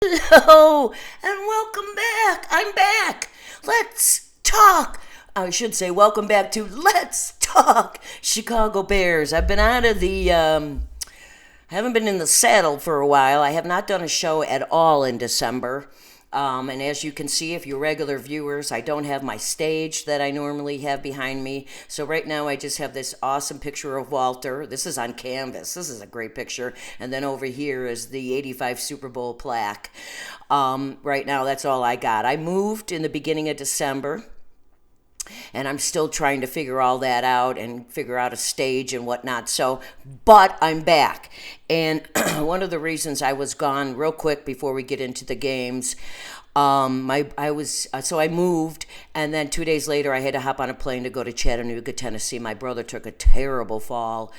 Hello, and welcome back. I'm back. Let's talk. I should say, welcome back to Let's Talk Chicago Bears. I've been out of I haven't been in the saddle for a while. I have not done a show at all in December. And as you can see, if you're regular viewers, I don't have my stage that I normally have behind me. So right now I just have this awesome picture of Walter. This is on canvas. This is a great picture. And then over here is the 85 Super Bowl plaque. Right now, that's all I got. I moved in the beginning of December. And I'm still trying to figure all that out and figure out a stage and whatnot. But I'm back. And one of the reasons I was gone real quick before we get into the games, I moved, and then 2 days later I had to hop on a plane to go to Chattanooga, Tennessee. My brother took a terrible fall,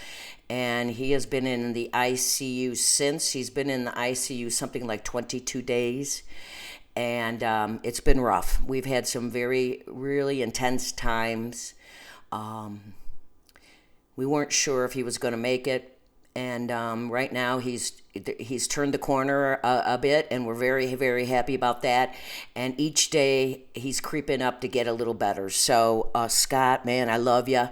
and he has been in the ICU since. He's been in the ICU something like 22 days. And it's been rough. We've had some really intense times. We weren't sure if he was going to make it, and right now he's turned the corner a bit, and we're very, very happy about that. And each day he's creeping up to get a little better. So Scott, man, I love you.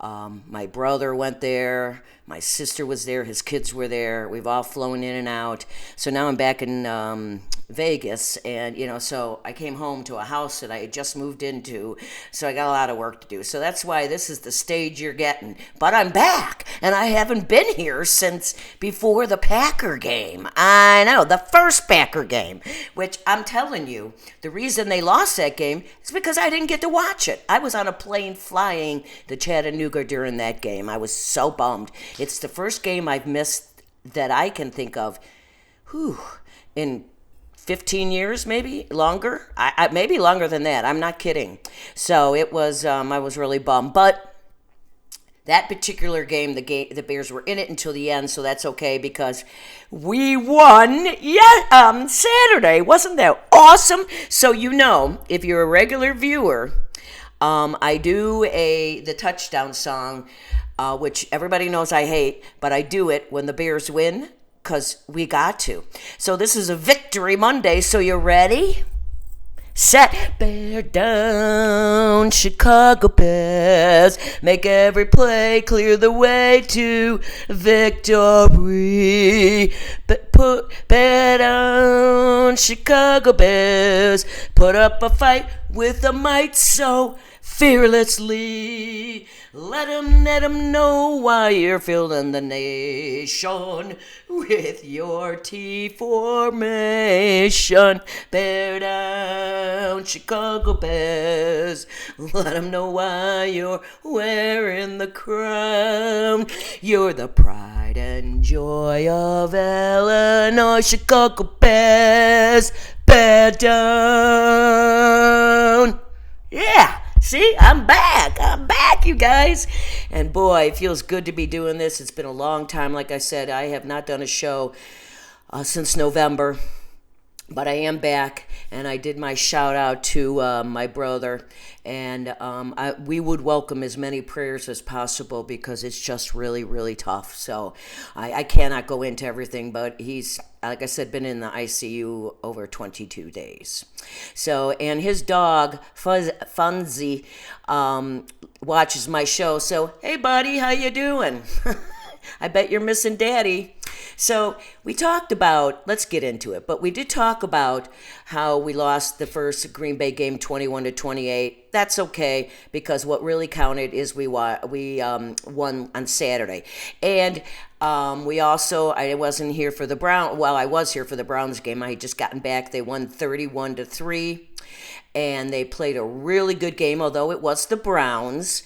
My brother went there. My sister was there. His kids were there. We've all flown in and out. So now I'm back in Vegas, and so I came home to a house that I had just moved into. So I got a lot of work to do. So that's why this is the stage you're getting. But I'm back, and I haven't been here since before the Packer game. I know, the first Packer game, which I'm telling you, the reason they lost that game is because I didn't get to watch it. I was on a plane flying to Chattanooga during that game. I was so bummed. It's the first game I've missed that I can think of, in 15 years, maybe longer. Maybe longer than that. I'm not kidding. So it was. I was really bummed, but that particular game, the Bears were in it until the end, so that's okay because we won. Yeah, Saturday. Wasn't that awesome? So if you're a regular viewer, I do the touchdown song, which everybody knows I hate, but I do it when the Bears win because we got to. So this is a Victory Monday, so you ready? Set, bear down, Chicago Bears. Make every play, clear the way to victory. Bear down, Chicago Bears. Put up a fight with a might so fearlessly. Let 'em know why you're filling the nation with your T formation. Bear down, Chicago Bears. Let 'em know why you're wearing the crown. You're the pride and joy of Illinois, Chicago Bears. Bear down. Yeah. See, I'm back, you guys. And boy, it feels good to be doing this. It's been a long time. Like I said, I have not done a show since November. But I am back, and I did my shout out to my brother, and we would welcome as many prayers as possible because it's just really, really tough. So I cannot go into everything, but he's, like I said, been in the ICU over 22 days. So, and his dog, Funzy, watches my show. So, hey, buddy, how you doing? I bet you're missing Daddy. So we talked about, let's get into it, but we did talk about how we lost the first Green Bay game 21-28. That's okay, because what really counted is we won on Saturday. And we also, I wasn't here for the I was here for the Browns game. I had just gotten back. They won 31-3. And they played a really good game, although it was the Browns.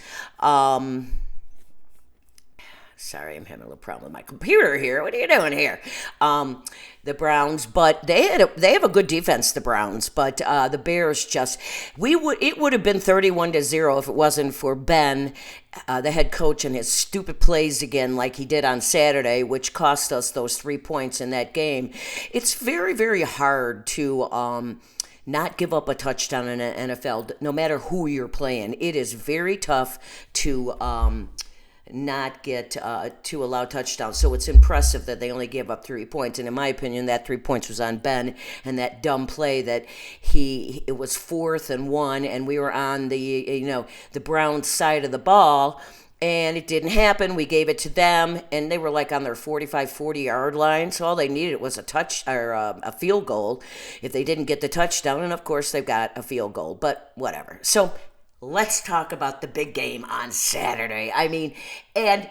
Sorry, I'm having a little problem with my computer here. What are you doing here? The Browns, but they have a good defense, the Browns, but the Bears it would have been 31-0 if it wasn't for Ben, the head coach, and his stupid plays again like he did on Saturday, which cost us those 3 points in that game. It's very, very hard to not give up a touchdown in the NFL, no matter who you're playing. It is very tough to not get to allow touchdowns. So it's impressive that they only gave up 3 points. And in my opinion, that 3 points was on Ben and that dumb play that it was 4th and 1, and we were on the Browns side of the ball. And it didn't happen. We gave it to them, and they were like on their 45, 40-yard line. So all they needed was a field goal if they didn't get the touchdown. And of course, they've got a field goal, but whatever. So let's talk about the big game on Saturday. And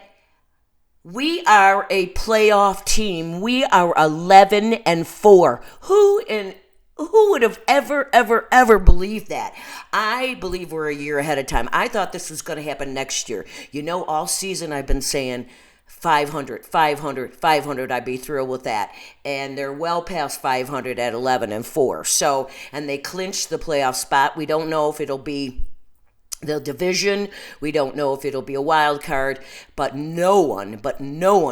we are a playoff team. We are 11-4. Who would have ever believed that? I believe we're a year ahead of time. I thought this was going to happen next year. All season I've been saying 500, I'd be thrilled with that. And they're well past 500 at 11-4. So, and they clinched the playoff spot. We don't know if it'll be the division. We don't know if it'll be a wild card, but no one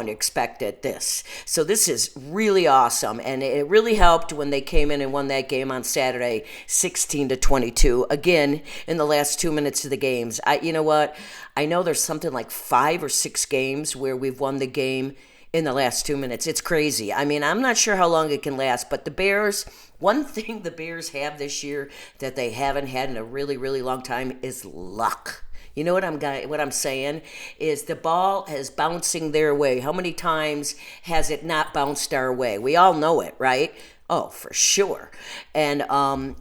expected this. So this is really awesome, and it really helped when they came in and won that game on Saturday, 16-22. Again, in the last 2 minutes of the games. You know what? I know there's something like 5 or 6 games where we've won the game in the last 2 minutes. It's crazy. I'm not sure how long it can last, but the Bears, one thing the Bears have this year that they haven't had in a really, really long time is luck. You know what I'm saying is the ball is bouncing their way. How many times has it not bounced our way? We all know it, right? Oh, for sure. And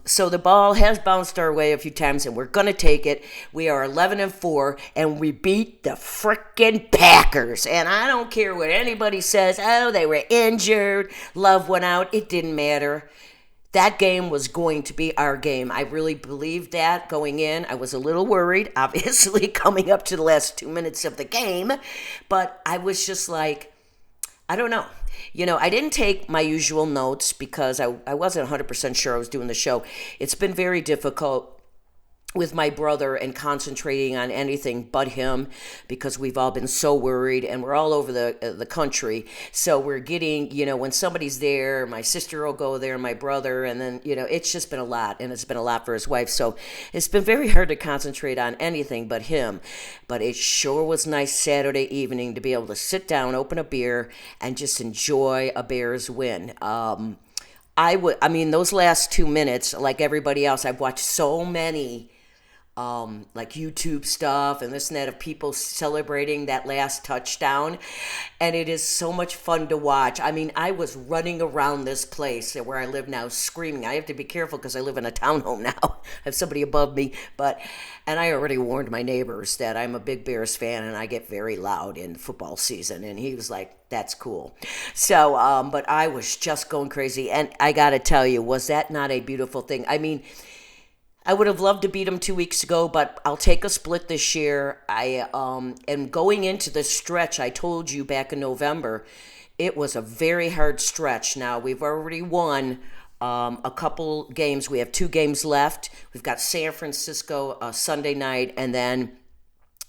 so the ball has bounced our way a few times, and we're going to take it. We are 11-4, and we beat the frickin' Packers. And I don't care what anybody says. Oh, they were injured. Love went out. It didn't matter. That game was going to be our game. I really believed that going in. I was a little worried, obviously, coming up to the last 2 minutes of the game. But I was just like, I don't know. I didn't take my usual notes because I wasn't 100% sure I was doing the show. It's been very difficult with my brother and concentrating on anything but him because we've all been so worried and we're all over the country. So we're getting, when somebody's there, my sister will go there, my brother, and then, it's just been a lot, and it's been a lot for his wife. So it's been very hard to concentrate on anything but him. But it sure was nice Saturday evening to be able to sit down, open a beer, and just enjoy a Bears win. Those last 2 minutes, like everybody else, I've watched so many like YouTube stuff and this and that of people celebrating that last touchdown. And it is so much fun to watch. I was running around this place where I live now screaming. I have to be careful because I live in a townhome now. I have somebody above me. And I already warned my neighbors that I'm a big Bears fan and I get very loud in football season. And he was like, that's cool. So, but I was just going crazy. And I got to tell you, was that not a beautiful thing? I would have loved to beat them 2 weeks ago, but I'll take a split this year. I am going into the stretch. I told you back in November, it was a very hard stretch. Now, we've already won a couple games. We have 2 games left. We've got San Francisco Sunday night, and then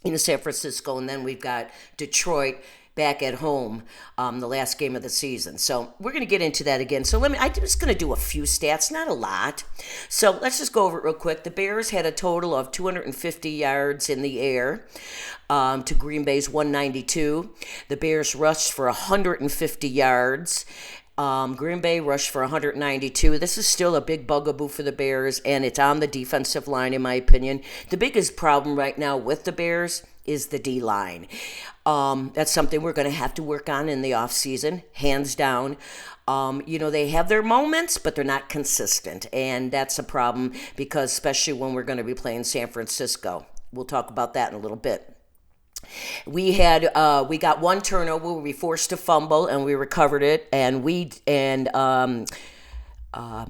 in San Francisco, and then we've got Detroit back at home, the last game of the season. So we're going to get into that again. So I'm just going to do a few stats, not a lot. So let's just go over it real quick. The Bears had a total of 250 yards in the air to Green Bay's 192. The Bears rushed for 150 yards. Green Bay rushed for 192. This is still a big bugaboo for the Bears, and it's on the defensive line, in my opinion. The biggest problem right now with the Bears is the D-line. That's something we're going to have to work on in the offseason, hands down. They have their moments, but they're not consistent, and that's a problem because especially when we're going to be playing San Francisco. We'll talk about that in a little bit. We got one turnover. We were forced to fumble, and we recovered it,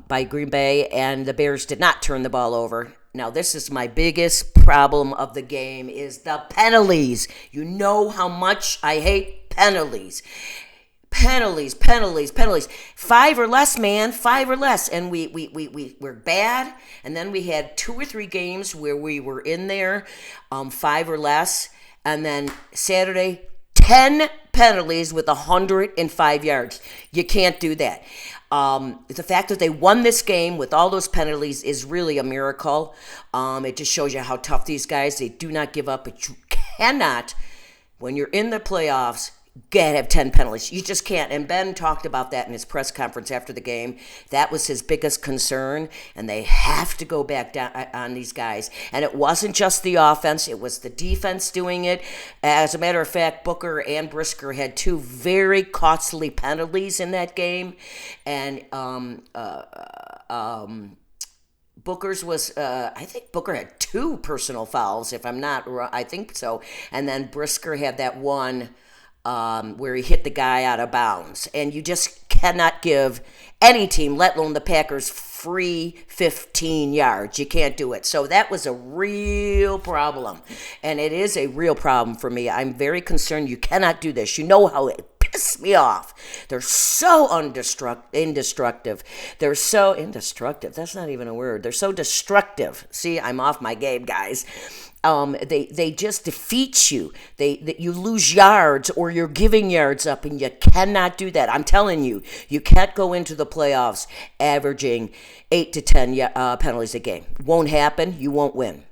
by Green Bay, and the Bears did not turn the ball over. Now, this is my biggest problem of the game is the penalties. You know how much I hate penalties. Penalties. 5 or less, man. 5 or less. And we're bad. And then we had 2 or 3 games where we were in there, 5 or less. And then Saturday, 10 penalties with 105 yards. You can't do that. The fact that they won this game with all those penalties is really a miracle. It just shows you how tough these guys, they do not give up, but you cannot when you're in the playoffs, gotta have 10 penalties. You just can't. And Ben talked about that in his press conference after the game. That was his biggest concern, and they have to go back down on these guys. And it wasn't just the offense, it was the defense doing it. As a matter of fact, Booker and Brisker had two very costly penalties in that game. And Booker's was, I think Booker had two personal fouls, if I'm not wrong. I think so. And then Brisker had that one where he hit the guy out of bounds. And you just cannot give any team, let alone the Packers, free 15 yards. You can't do it. So that was a real problem. And it is a real problem for me. I'm very concerned. You cannot do this. You know how it piss me off. They're so indestructive. They're so indestructive. That's not even a word. They're so destructive. See, I'm off my game, guys. They just defeat you. You lose yards, or you're giving yards up, and you cannot do that. I'm telling you, you can't go into the playoffs averaging 8 to 10 penalties a game. Won't happen. You won't win.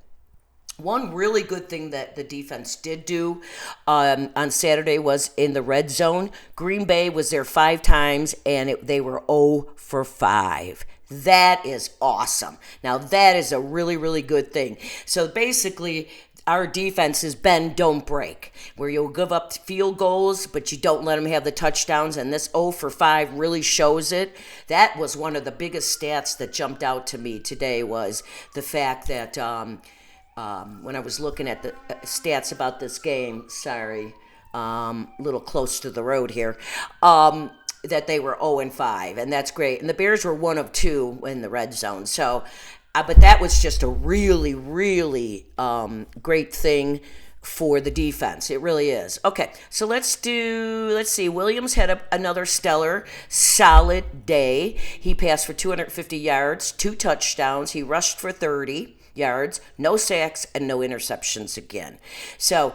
One really good thing that the defense did do on Saturday was in the red zone. Green Bay was there 5 times, and they were 0 for 5. That is awesome. Now, that is a really, really good thing. So basically, our defense is bend, don't break, where you'll give up field goals, but you don't let them have the touchdowns, and this 0 for 5 really shows it. That was one of the biggest stats that jumped out to me today, was the fact that when I was looking at the stats about this game, a little close to the road here, that they were 0 and 5, and that's great. And the Bears were 1 of 2 in the red zone. So, but that was just a really, really great thing for the defense. It really is. Okay, so let's see. Williams had another stellar, solid day. He passed for 250 yards, 2 touchdowns. He rushed for 30 yards, no sacks, and no interceptions again. So,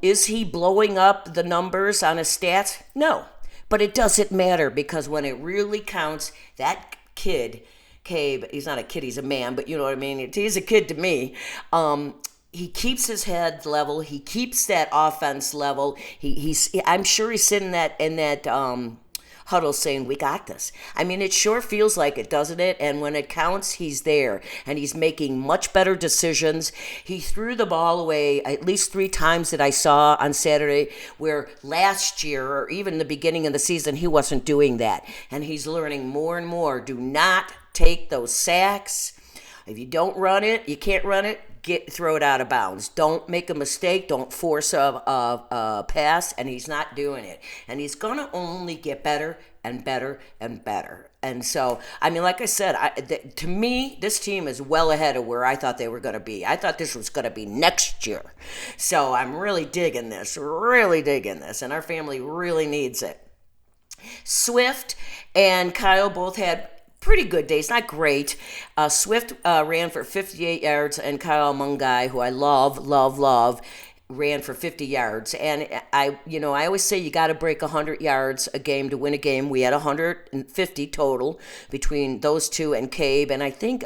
is he blowing up the numbers on his stats? No. But it doesn't matter, because when it really counts, that kid, Cabe, he's not a kid, he's a man, but you know what I mean? He's a kid to me. He keeps his head level. He keeps that offense level. I'm sure he's sitting in that huddle saying, we got this. I mean, it sure feels like it, doesn't it? And when it counts, he's there, and he's making much better decisions. He threw the ball away at least 3 times that I saw on Saturday, where last year, or even the beginning of the season, he wasn't doing that. And he's learning more and more. Do not take those sacks. If you don't run it, you can't run it, throw it out of bounds. Don't make a mistake. Don't force a pass, and he's not doing it. And he's going to only get better and better and better. And so, I mean, like I said, to me, this team is well ahead of where I thought they were going to be. I thought this was going to be next year. So I'm really digging this, and our family really needs it. Swift and Kyle both had pretty good days, not great. Swift ran for 58 yards, and Kyle Mungai, who I love, ran for 50 yards. And I always say you got to break 100 yards a game to win a game. We had 150 total between those two and Cabe, and I think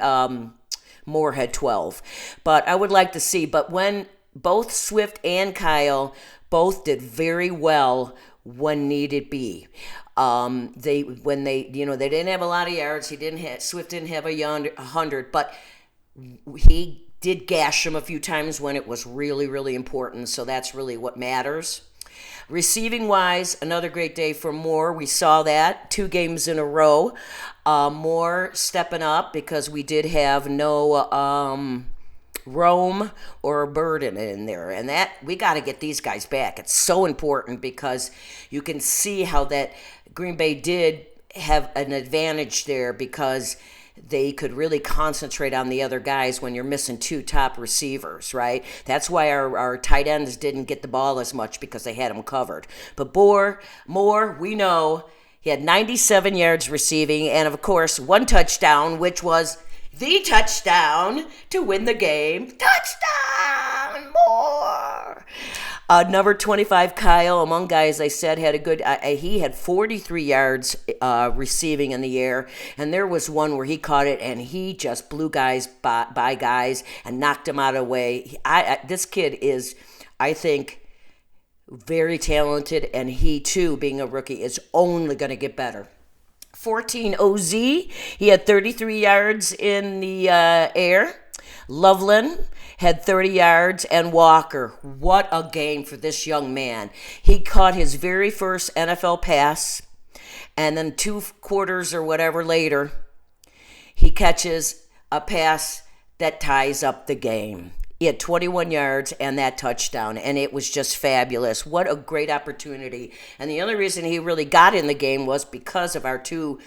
Moore had 12. But I would like to see. But when both Swift and Kyle both did very well when needed be. They didn't have a lot of yards. Swift didn't have 100, but he did gash him a few times when it was really, really important. So that's really what matters. Receiving wise, another great day for Moore. We saw that 2 games in a row. Moore stepping up, because we did have no Rome or Burden in there, and that we got to get these guys back. It's so important, because you can see how that Green Bay did have an advantage there, because they could really concentrate on the other guys when you're missing 2 top receivers, right? That's why our tight ends didn't get the ball as much, because they had them covered. But Moore, we know he had 97 yards receiving, and of course 1 touchdown, which was the touchdown to win the game. Touchdown, Moore! Number 25, Kyle, among guys, I said, had a good, he had 43 yards receiving in the air, and there was one where he caught it, and he just blew guys by guys and knocked them out of the way. This kid is, I think, Very talented, and he too, being a rookie, is only going to get better. 14 OZ, he had 33 yards in the air. Loveland had 30 yards, and Walker, what a game for this young man. He caught his very first NFL pass, and then 2 quarters or whatever later, he catches a pass that ties up the game. He had 21 yards and that touchdown, and it was just fabulous. What a great opportunity. And the only reason he really got in the game was because of our two,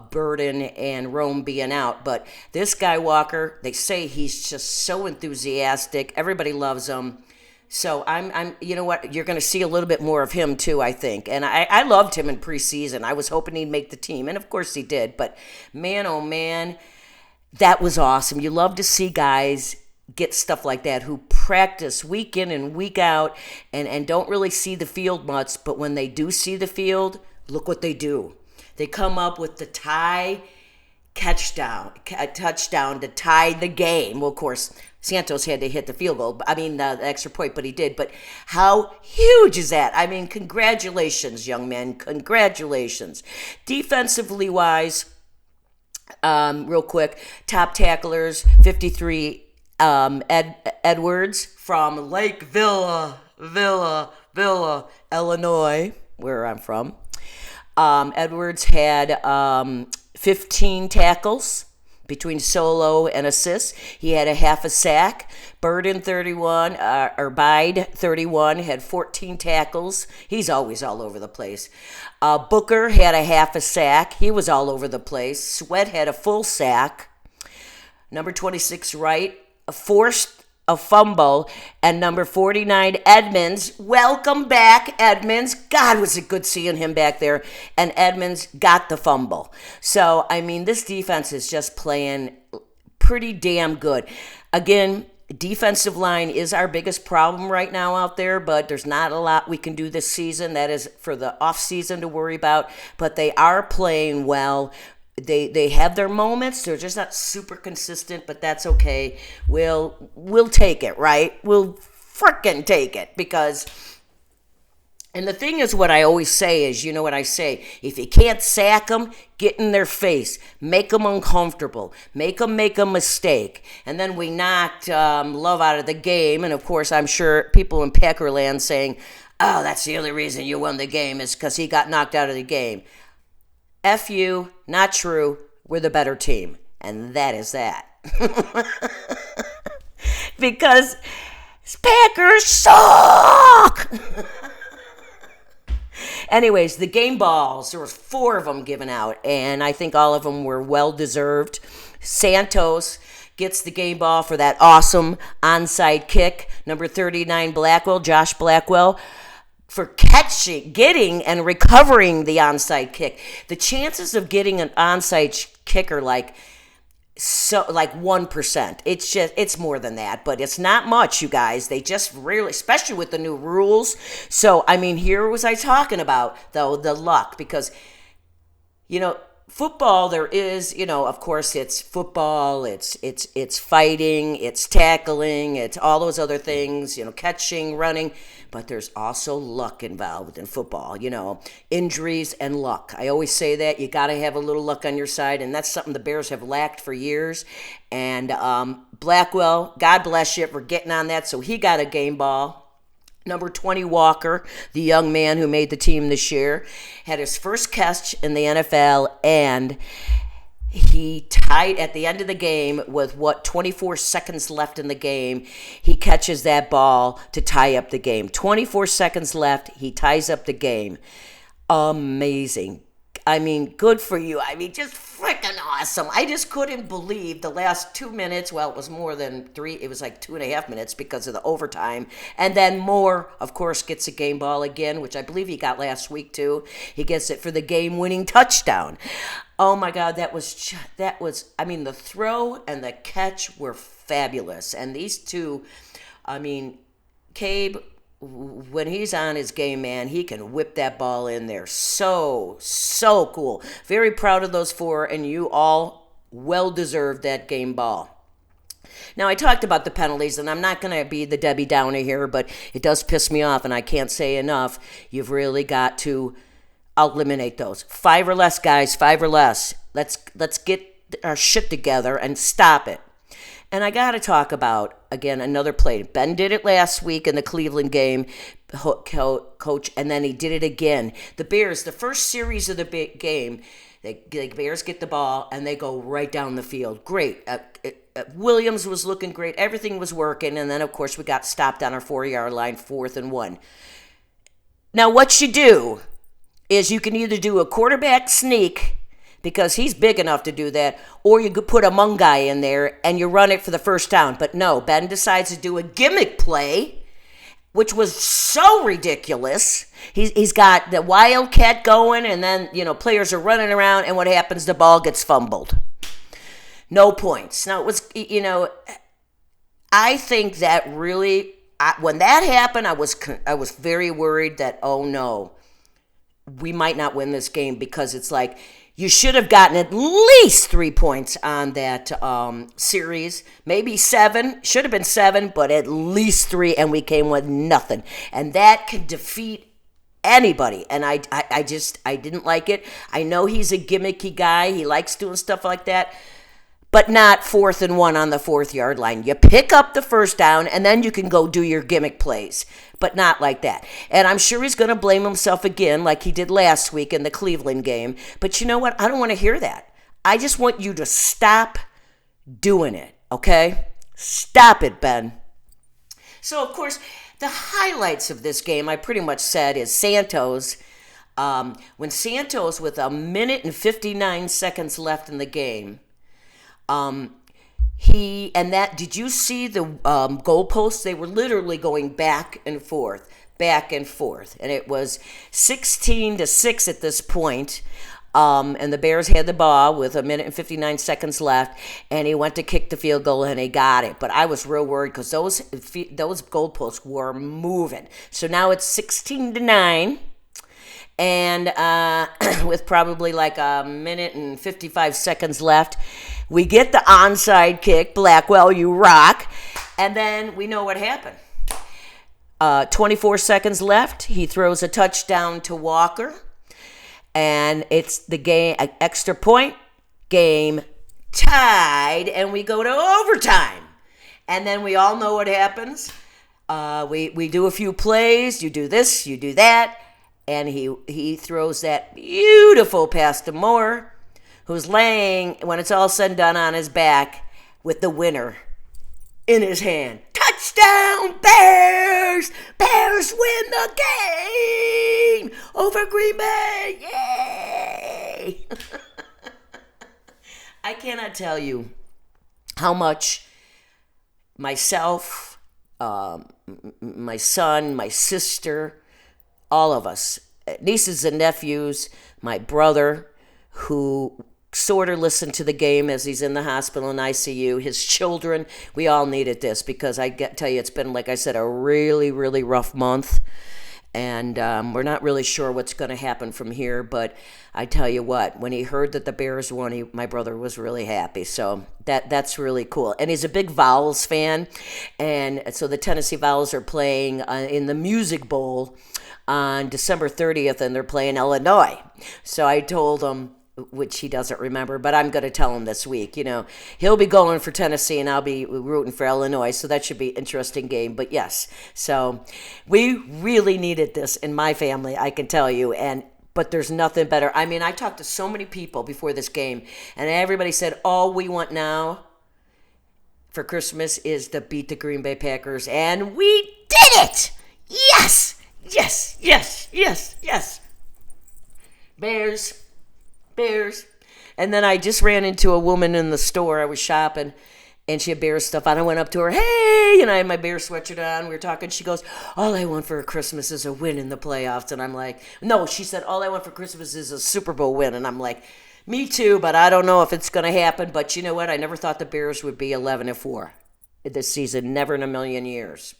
Burden and Rome, being out. But this guy, Walker, they say he's just so enthusiastic. Everybody loves him. So I'm, you know what? You're going to see a little bit more of him too, I think. And I loved him in preseason. I was hoping he'd make the team, and of course he did. But man, oh man, that was awesome. You love to see guys get stuff like that who practice week in and week out and don't really see the field much, but when they do see the field, look what they do. They come up with the touchdown to tie the game. Well, of course, Santos had to hit the field goal, the extra point, but he did. But how huge is that? I mean, congratulations, young men. Congratulations. Defensively wise, real quick, top tacklers, 53, Edwards from Lake Villa, Illinois, where I'm from. Edwards had 15 tackles between solo and assists. He had a half a sack. Bide 31, had 14 tackles. He's always all over the place. Booker had a half a sack. He was all over the place. Sweat had a full sack. Number 26, Wright, forced a fumble, and number 49, Edmonds. Welcome back, Edmonds. God, was it good seeing him back there. And Edmonds got the fumble. So, this defense is just playing pretty damn good. Again, defensive line is our biggest problem right now out there, but there's not a lot we can do this season. That is for the off season to worry about, but they are playing well. They have their moments. They're just not super consistent, but that's okay. We'll take it, right? We'll frickin' take it, because, and the thing is, what I always say is, you know what I say, if you can't sack them, get in their face, make them uncomfortable, make them make a mistake, and then we knocked Love out of the game. And of course, I'm sure people in Packerland saying, oh, that's the only reason you won the game is because he got knocked out of the game. F you, not true, we're the better team. And that is that. Because Packers suck! Anyways, the game balls, there were 4 of them given out, and I think all of them were well-deserved. Santos gets the game ball for that awesome onside kick. Number 39, Josh Blackwell, for getting and recovering the onside kick. The chances of getting an onside kick are like 1%. It's more than that, but it's not much, you guys. They just really, especially with the new rules. So, here was I talking about, though, the luck, because, football, there is, of course, it's football, it's fighting, it's tackling, it's all those other things, catching, running, but there's also luck involved in football, injuries and luck. I always say that you got to have a little luck on your side, and that's something the Bears have lacked for years. And Blackwell, God bless you for getting on that, so he got a game ball. Number 20, Walker, the young man who made the team this year, had his first catch in the NFL, and he tied at the end of the game with 24 seconds left in the game. He catches that ball to tie up the game. 24 seconds left, he ties up the game. Amazing. Good for you. Just freaking awesome. I just couldn't believe the last 2 minutes. Well, it was more than 3. It was like 2.5 minutes because of the overtime. And then Moore, of course, gets a game ball again, which I believe he got last week too. He gets it for the game-winning touchdown. Oh my God, that was, the throw and the catch were fabulous. And these two, Cabe, when he's on his game, man, he can whip that ball in there. So cool. Very proud of those 4, and you all well deserved that game ball. Now, I talked about the penalties, and I'm not going to be the Debbie Downer here, but it does piss me off, and I can't say enough. You've really got to eliminate those. 5 or less, guys, 5 or less. Let's get our shit together and stop it. And I got to talk about, again, another play. Ben did it last week in the Cleveland game, coach, and then he did it again. The Bears, the first series of the game, the Bears get the ball, and they go right down the field. Great. Williams was looking great. Everything was working. And then, of course, we got stopped on our 4-yard line, 4th and 1. Now, what you do is you can either do a quarterback sneak, because he's big enough to do that, or you could put a Mung guy in there and you run it for the first down. But no, Ben decides to do a gimmick play, which was so ridiculous. He's got the Wildcat going, and then, players are running around, and what happens? The ball gets fumbled. No points. Now, it was, I think that really, when that happened, I was very worried that, oh no, we might not win this game, because it's like, you should have gotten at least 3 points on that series. Maybe 7. Should have been 7, but at least 3, and we came with nothing. And that can defeat anybody. And I didn't like it. I know he's a gimmicky guy. He likes doing stuff like that. But not 4th and 1 on the 4th-yard line. You pick up the first down, and then you can go do your gimmick plays. But not like that. And I'm sure he's going to blame himself again, like he did last week in the Cleveland game. But you know what? I don't want to hear that. I just want you to stop doing it, okay? Stop it, Ben. So, of course, the highlights of this game, I pretty much said, is Santos. When Santos, with 1:59 seconds left in the game, did you see the goalposts? They were literally going back and forth, and it was 16-6 at this point. And the Bears had the ball with 1:59 seconds left, and he went to kick the field goal, and he got it. But I was real worried, because those goalposts were moving. So now it's 16-9. And with probably like 1:55 seconds left, we get the onside kick. Blackwell, you rock. And then we know what happened. 24 seconds left. He throws a touchdown to Walker. And it's the game, extra point, game tied. And we go to overtime. And then we all know what happens. We do a few plays. You do this, you do that. And he throws that beautiful pass to Moore, who's laying, when it's all said and done, on his back with the winner in his hand. Touchdown, Bears! Bears win the game over Green Bay! Yay! I cannot tell you how much myself, my son, my sister, all of us, nieces and nephews, my brother, who sort of listened to the game as he's in the hospital in ICU, his children, we all needed this, because tell you, it's been, like I said, a really, really rough month. And we're not really sure what's going to happen from here. But I tell you what, when he heard that the Bears won, my brother was really happy. So that's really cool. And he's a big Vowels fan. And so the Tennessee Vowels are playing in the Music Bowl on December 30th, and they're playing Illinois. So I told him, which he doesn't remember, but I'm going to tell him this week. He'll be going for Tennessee, and I'll be rooting for Illinois, so that should be an interesting game. But yes, so we really needed this in my family, I can tell you, but there's nothing better. I mean, I talked to so many people before this game, and everybody said, all we want now for Christmas is to beat the Green Bay Packers, and we did it! Yes! Yes, yes, yes, yes. Bears. And then I just ran into a woman in the store. I was shopping, and she had Bears stuff on. I went up to her, hey, and I had my Bear sweatshirt on. We were talking. She goes, all I want for Christmas is a win in the playoffs. And I'm like, no, she said, all I want for Christmas is a Super Bowl win. And I'm like, me too, but I don't know if it's going to happen. But you know what? I never thought the Bears would be 11-4 this season. Never in a million years.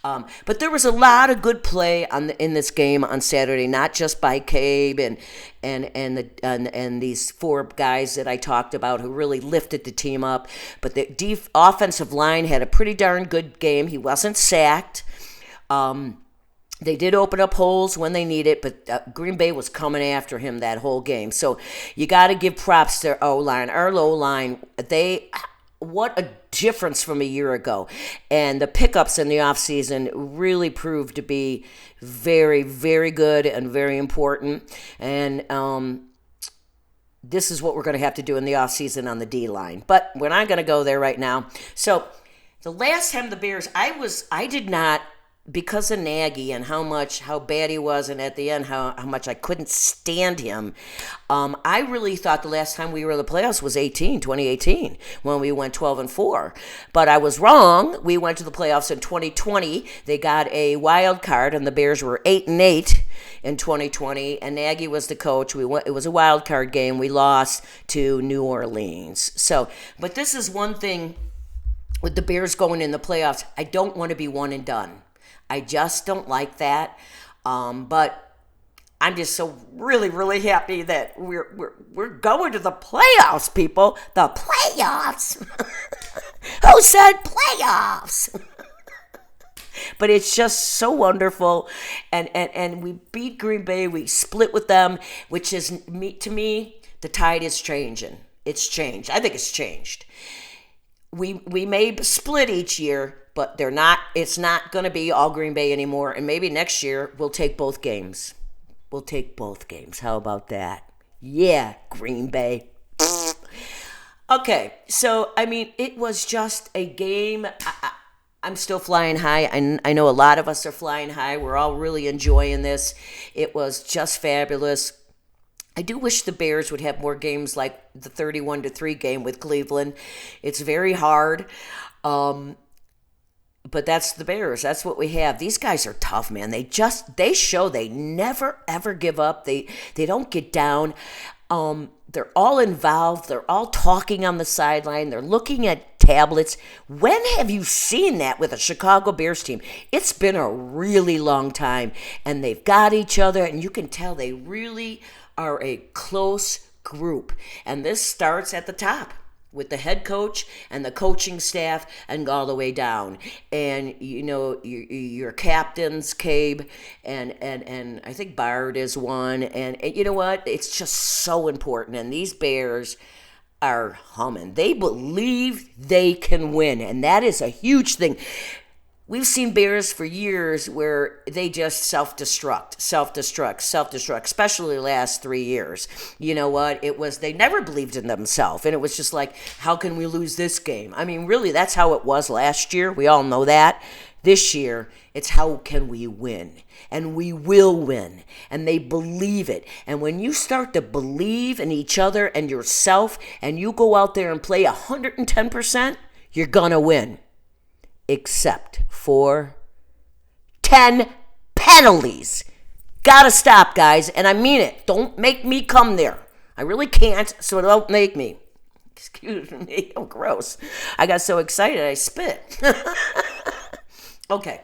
But there was a lot of good play in this game on Saturday, not just by Cabe and these four guys that I talked about who really lifted the team up. But the offensive line had a pretty darn good game. He wasn't sacked. They did open up holes when they needed, but Green Bay was coming after him that whole game. So you got to give props to their O-line. Our O-line, what a difference from a year ago. And the pickups in the offseason really proved to be very, very good and very important. And this is what we're going to have to do in the offseason on the D-line. But we're not going to go there right now. So the last time the Bears, I did not, because of Nagy and how bad he was, and at the end how much I couldn't stand him, I really thought the last time we were in the playoffs was 2018, when we went 12-4. But I was wrong. We went to the playoffs in 2020. They got a wild card, and the Bears were 8-8 in 2020, and Nagy was the coach. It was a wild card game. We lost to New Orleans. So, but this is one thing with the Bears going in the playoffs. I don't want to be one and done. I just don't like that. But I'm just so really, really happy that we're going to the playoffs, people. The playoffs. Who said playoffs? But it's just so wonderful. And we beat Green Bay. We split with them, which is, to me, the tide is changing. It's changed. I think it's changed. We may split each year, but it's not going to be all Green Bay anymore. And maybe next year we'll take both games. We'll take both games. How about that? Yeah, Green Bay. Okay, so, I mean, it was just a game. I'm still flying high. I know a lot of us are flying high. We're all really enjoying this. It was just fabulous. I do wish the Bears would have more games like the 31-3 game with Cleveland. It's very hard. But that's the Bears. That's what we have. These guys are tough, man. They show they never, ever give up. They don't get down. They're all involved. They're all talking on the sideline. They're looking at tablets. When have you seen that with a Chicago Bears team? It's been a really long time. And they've got each other, and you can tell they really are a close group. And this starts at the top with the head coach and the coaching staff and all the way down. And, you know, your captains, Cabe, and I think Bard is one. And you know what? It's just so important. And these Bears are humming. They believe they can win. And that is a huge thing. We've seen Bears for years where they just self-destruct, especially the last 3 years. You know what? They never believed in themselves. And it was just like, how can we lose this game? I mean, really, that's how it was last year. We all know that. This year, it's how can we win? And we will win. And they believe it. And when you start to believe in each other and yourself, and you go out there and play 110%, you're going to win. Except for 10 penalties. Gotta stop, guys, and I mean it. Don't make me come there. I really can't, so don't make me. Excuse me, I'm gross. I got so excited I spit. Okay.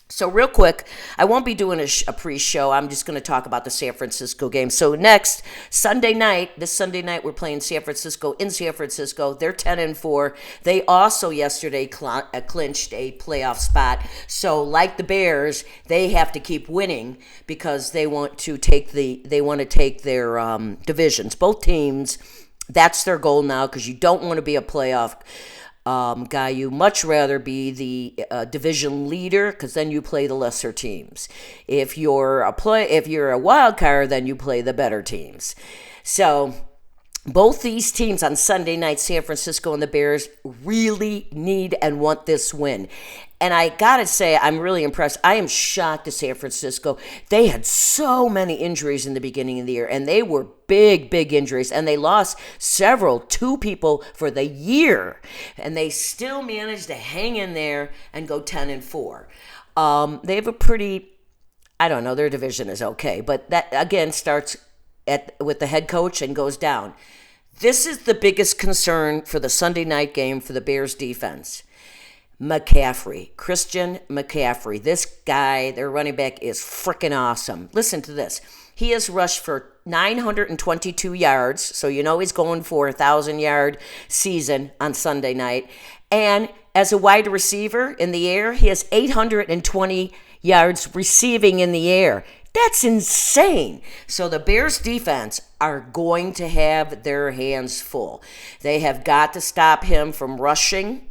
So real quick, I won't be doing a pre-show. I'm just going to talk about the San Francisco game. So next, this Sunday night, we're playing San Francisco in San Francisco. They're 10-4. They also yesterday clinched a playoff spot. So like the Bears, they have to keep winning because they want to take their divisions. Both teams, that's their goal now because you don't want to be a playoff guy. You much rather be the division leader because then you play the lesser teams. If you're a wild card, then you play the better teams. So both these teams on Sunday night, San Francisco and the Bears, really need and want this win. And I gotta say, I'm really impressed. I am shocked at San Francisco. They had so many injuries in the beginning of the year, and they were big injuries, and they lost 2 people for the year, and they still managed to hang in there and go 10-4. They have a pretty, I don't know, their division is okay, but that again starts with the head coach and goes down. This is the biggest concern for the Sunday night game for the Bears defense. McCaffrey, Christian McCaffrey. This guy, their running back, is freaking awesome. Listen to this. He has rushed for 922 yards, so you know he's going for a 1,000-yard season on Sunday night. And as a wide receiver in the air, he has 820 yards receiving in the air. That's insane. So the Bears defense are going to have their hands full. They have got to stop him from rushing,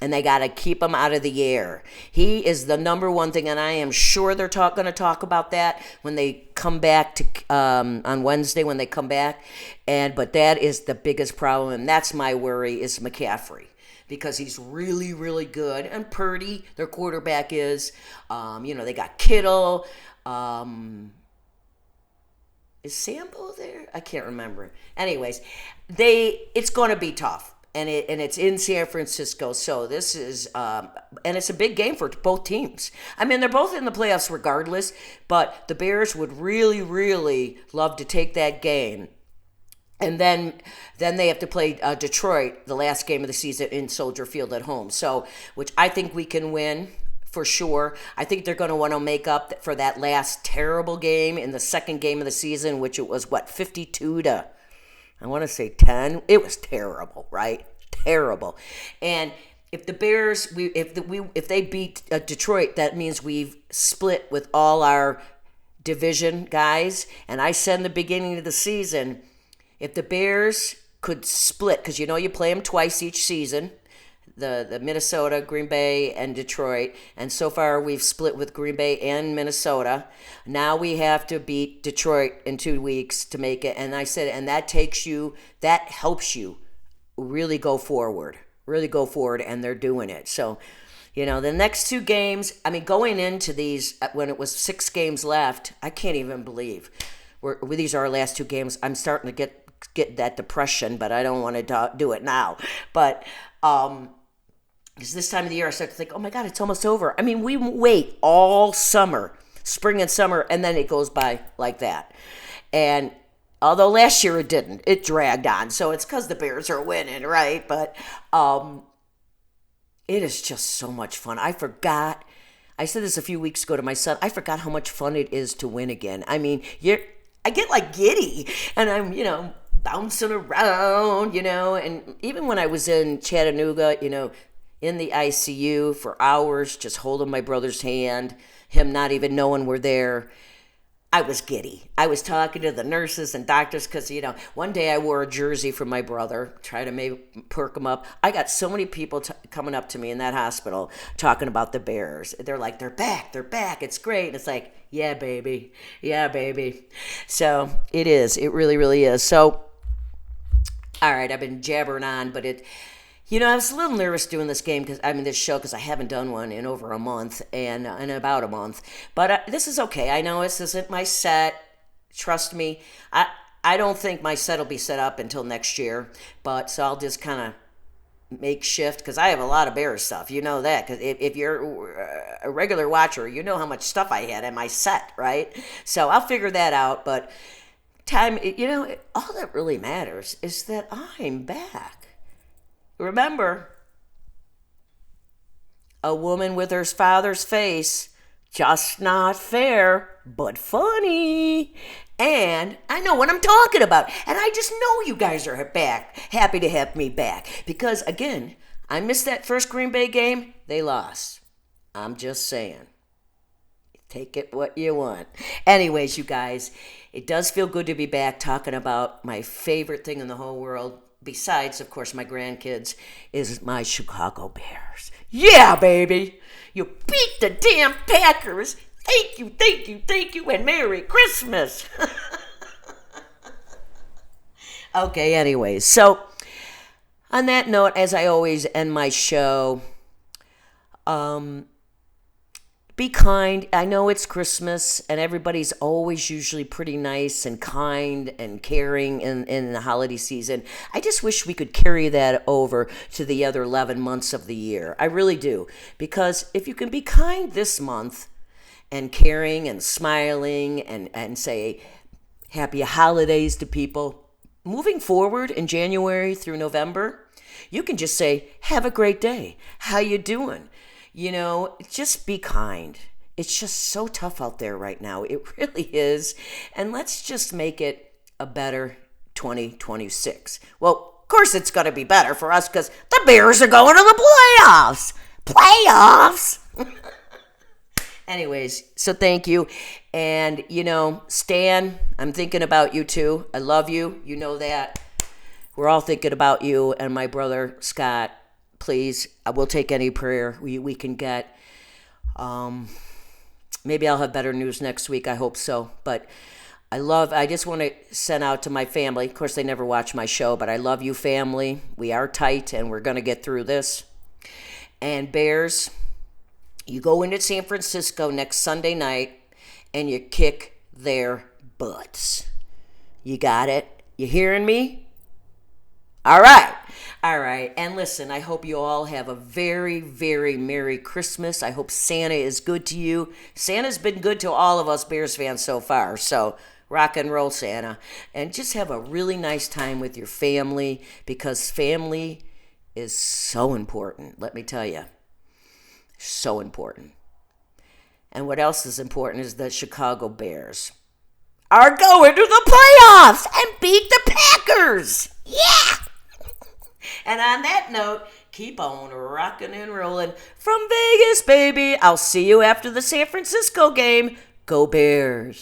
and they got to keep him out of the air. He is the number one thing, and I am sure they're going to talk about that when they come back to on Wednesday when they come back. But that is the biggest problem, and that's my worry is McCaffrey. Because he's really, really good. And Purdy, their quarterback, is. They got Kittle. Is Sambo there? I can't remember. Anyways, it's going to be tough. And it's in San Francisco. So this is, and it's a big game for both teams. I mean, they're both in the playoffs regardless. But the Bears would really, really love to take that game. And then they have to play Detroit, the last game of the season, in Soldier Field at home. So, which I think we can win for sure. I think they're going to want to make up for that last terrible game in the second game of the season, which it was, 52 to, I want to say 10. It was terrible, right? Terrible. And if the Bears, if they beat Detroit, that means we've split with all our division guys. And I said in the beginning of the season, if the Bears could split, because you play them twice each season, the Minnesota, Green Bay, and Detroit, and so far we've split with Green Bay and Minnesota. Now we have to beat Detroit in 2 weeks to make it, and I said, and that helps you really go forward, and they're doing it. So, the next 2 games, going into these, when it was 6 games left, I can't even believe these are our last 2 games. I'm starting to get that depression, but I don't want to do it now. But because this time of the year I start to think, oh my God, it's almost over. We wait all summer, spring and summer, and then it goes by like that. And although last year it didn't, it dragged on. So it's because the Bears are winning, right? But it is just so much fun. I said this a few weeks ago to my son, I forgot how much fun it is to win again. I get like giddy, and I'm, bouncing around, and even when I was in Chattanooga, in the ICU for hours, just holding my brother's hand, him not even knowing we're there, I was giddy. I was talking to the nurses and doctors because, one day I wore a jersey for my brother, try to maybe perk him up. I got so many people coming up to me in that hospital talking about the Bears. They're like, they're back, it's great. And it's like, yeah, baby. So it is. It really, really is. So, all right, I've been jabbering on, but I was a little nervous doing this game this show because I haven't done one in over a month and in about a month. But this is okay. I know this isn't my set. Trust me. I don't think my set will be set up until next year. So I'll just kind of makeshift because I have a lot of Bears stuff. You know that because if you're a regular watcher, you know how much stuff I had in my set, right? So I'll figure that out. But time, all that really matters is that I'm back. Remember, a woman with her father's face, just not fair, but funny. And I know what I'm talking about. And I just know you guys are back, happy to have me back. Because, again, I missed that first Green Bay game. They lost. I'm just saying. Take it what you want. Anyways, you guys, it does feel good to be back talking about my favorite thing in the whole world, besides, of course, my grandkids, is my Chicago Bears. Yeah, baby! You beat the damn Packers! Thank you, and Merry Christmas! Okay, anyways, so, on that note, as I always end my show, be kind. I know it's Christmas, and everybody's always usually pretty nice and kind and caring in the holiday season. I just wish we could carry that over to the other 11 months of the year. I really do. Because if you can be kind this month and caring and smiling and say happy holidays to people, moving forward in January through November, you can just say, have a great day. How you doing? Just be kind. It's just so tough out there right now. It really is. And let's just make it a better 2026. Well, of course it's going to be better for us because the Bears are going to the playoffs. Playoffs? Anyways, so thank you. And, Stan, I'm thinking about you too. I love you. You know that. We're all thinking about you and my brother, Scott. Please, I will take any prayer we can get. Maybe I'll have better news next week. I hope so. But I just want to send out to my family. Of course, they never watch my show, but I love you, family. We are tight, and we're going to get through this. And Bears, you go into San Francisco next Sunday night, and you kick their butts. You got it? You hearing me? All right. And listen, I hope you all have a very, very Merry Christmas. I hope Santa is good to you. Santa's been good to all of us Bears fans so far. So rock and roll, Santa. And just have a really nice time with your family, because family is so important. Let me tell you. So important. And what else is important is the Chicago Bears are going to the playoffs and beat the Packers. Yeah! And on that note, keep on rocking and rolling from Vegas, baby. I'll see you after the San Francisco game. Go Bears.